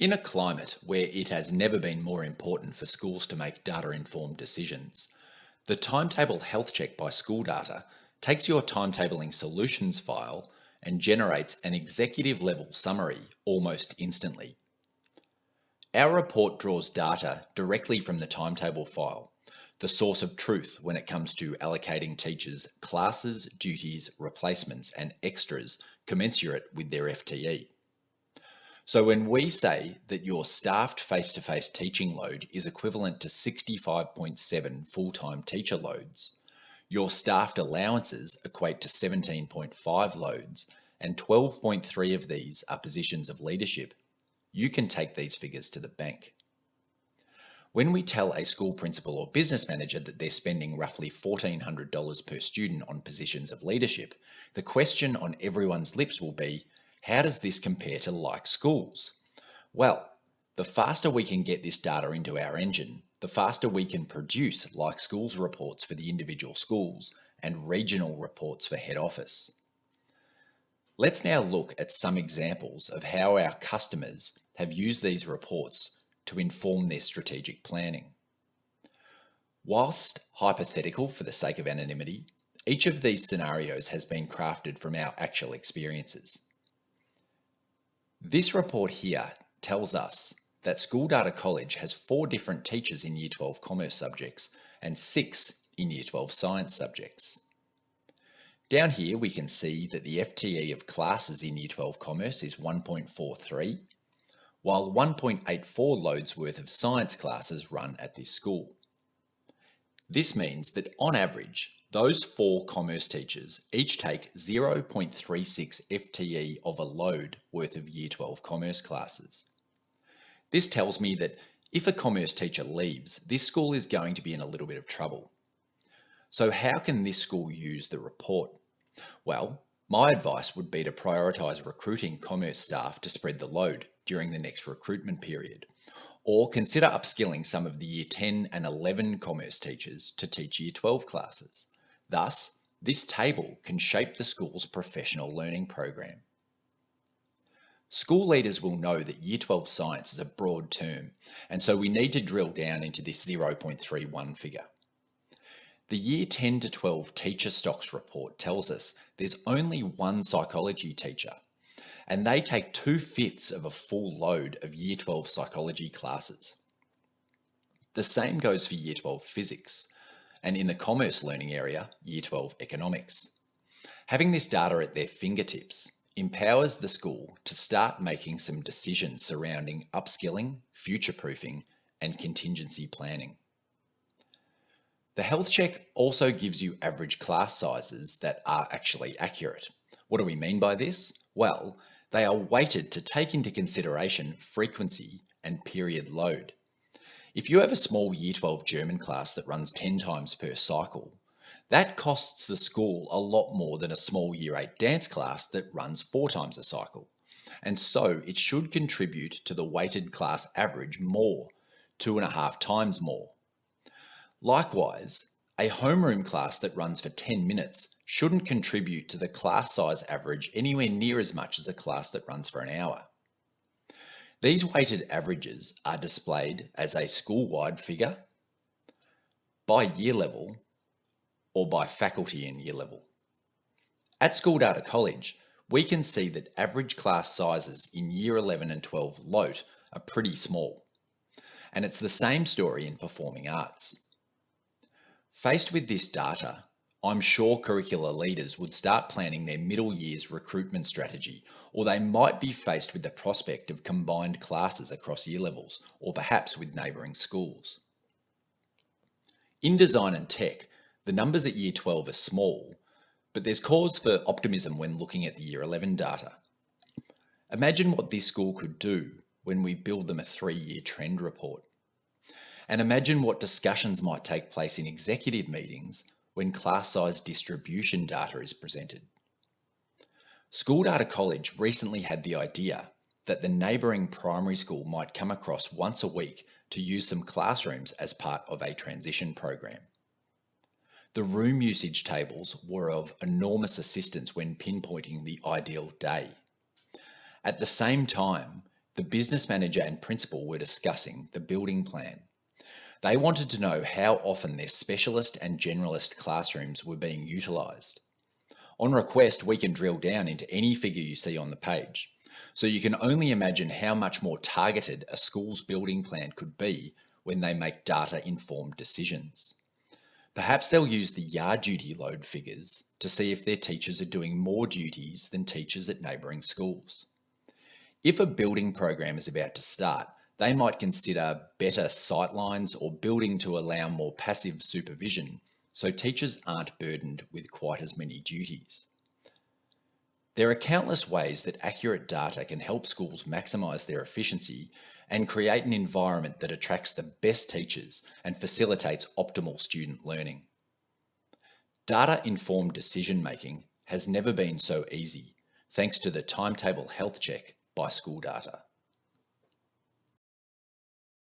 In a climate where it has never been more important for schools to make data-informed decisions, the Timetable Health Check by SchoolData takes your timetabling solutions file and generates an executive level summary almost instantly. Our report draws data directly from the timetable file, the source of truth when it comes to allocating teachers classes, duties, replacements, and extras commensurate with their FTE. So when we say that your staffed face-to-face teaching load is equivalent to 65.7 full-time teacher loads, your staffed allowances equate to 17.5 loads, and 12.3 of these are positions of leadership, you can take these figures to the bank. When we tell a school principal or business manager that they're spending roughly $1,400 per student on positions of leadership, the question on everyone's lips will be, how does this compare to like schools? Well, the faster we can get this data into our engine, the faster we can produce like schools reports for the individual schools and regional reports for head office. Let's now look at some examples of how our customers have used these reports to inform their strategic planning. Whilst hypothetical for the sake of anonymity, each of these scenarios has been crafted from our actual experiences. This report here tells us that SchoolData College has 4 different teachers in Year 12 Commerce subjects and 6 in Year 12 Science subjects. Down here we can see that the FTE of classes in Year 12 Commerce is 1.43, while 1.84 loads worth of science classes run at this school. This means that on average, those 4 commerce teachers each take 0.36 FTE of a load worth of Year 12 commerce classes. This tells me that if a commerce teacher leaves, this school is going to be in a little bit of trouble. So how can this school use the report? Well, my advice would be to prioritise recruiting commerce staff to spread the load during the next recruitment period, or consider upskilling some of the Year 10 and 11 commerce teachers to teach Year 12 classes. Thus, this table can shape the school's professional learning program. School leaders will know that Year 12 science is a broad term, and so we need to drill down into this 0.31 figure. The Year 10 to 12 teacher stocks report tells us there's only 1 psychology teacher, and they take 2/5 of a full load of Year 12 psychology classes. The same goes for Year 12 physics, and in the commerce learning area, Year 12 economics. Having this data at their fingertips empowers the school to start making some decisions surrounding upskilling, future-proofing, and contingency planning. The health check also gives you average class sizes that are actually accurate. What do we mean by this? Well, they are weighted to take into consideration frequency and period load. If you have a small Year 12 German class that runs 10 times per cycle, that costs the school a lot more than a small Year 8 dance class that runs 4 times a cycle. And so it should contribute to the weighted class average more, 2.5 times more. Likewise, a homeroom class that runs for 10 minutes shouldn't contribute to the class size average anywhere near as much as a class that runs for an hour. These weighted averages are displayed as a school-wide figure, by year level, or by faculty and year level. At SchoolData College, we can see that average class sizes in Year 11 and 12 LOTE are pretty small. And it's the same story in performing arts. Faced with this data, I'm sure curricular leaders would start planning their middle years recruitment strategy, or they might be faced with the prospect of combined classes across year levels, or perhaps with neighbouring schools. In design and tech, the numbers at Year 12 are small, but there's cause for optimism when looking at the Year 11 data. Imagine what this school could do when we build them a 3-year trend report. And imagine what discussions might take place in executive meetings when class size distribution data is presented. SchoolData College recently had the idea that the neighbouring primary school might come across once a week to use some classrooms as part of a transition program. The room usage tables were of enormous assistance when pinpointing the ideal day. At the same time, the business manager and principal were discussing the building plan. They wanted to know how often their specialist and generalist classrooms were being utilised. On request, we can drill down into any figure you see on the page, so you can only imagine how much more targeted a school's building plan could be when they make data-informed decisions. Perhaps they'll use the yard duty load figures to see if their teachers are doing more duties than teachers at neighbouring schools. If a building program is about to start, they might consider better sightlines or building to allow more passive supervision, so teachers aren't burdened with quite as many duties. There are countless ways that accurate data can help schools maximise their efficiency and create an environment that attracts the best teachers and facilitates optimal student learning. Data-informed decision-making has never been so easy, thanks to the Timetable Health Check by SchoolData.